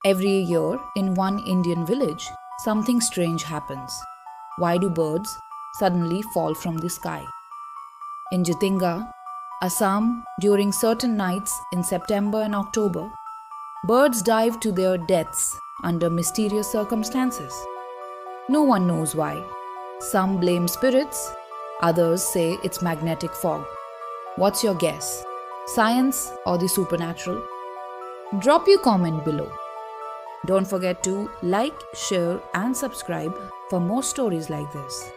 Every year, in one Indian village, something strange happens. Why do birds suddenly fall from the sky? In Jitinga, Assam, during certain nights in September and October, birds dive to their deaths under mysterious circumstances. No one knows why. Some blame spirits, others say it's magnetic fog. What's your guess? Science or the supernatural? Drop your comment below. Don't forget to like, share, and subscribe for more stories like this.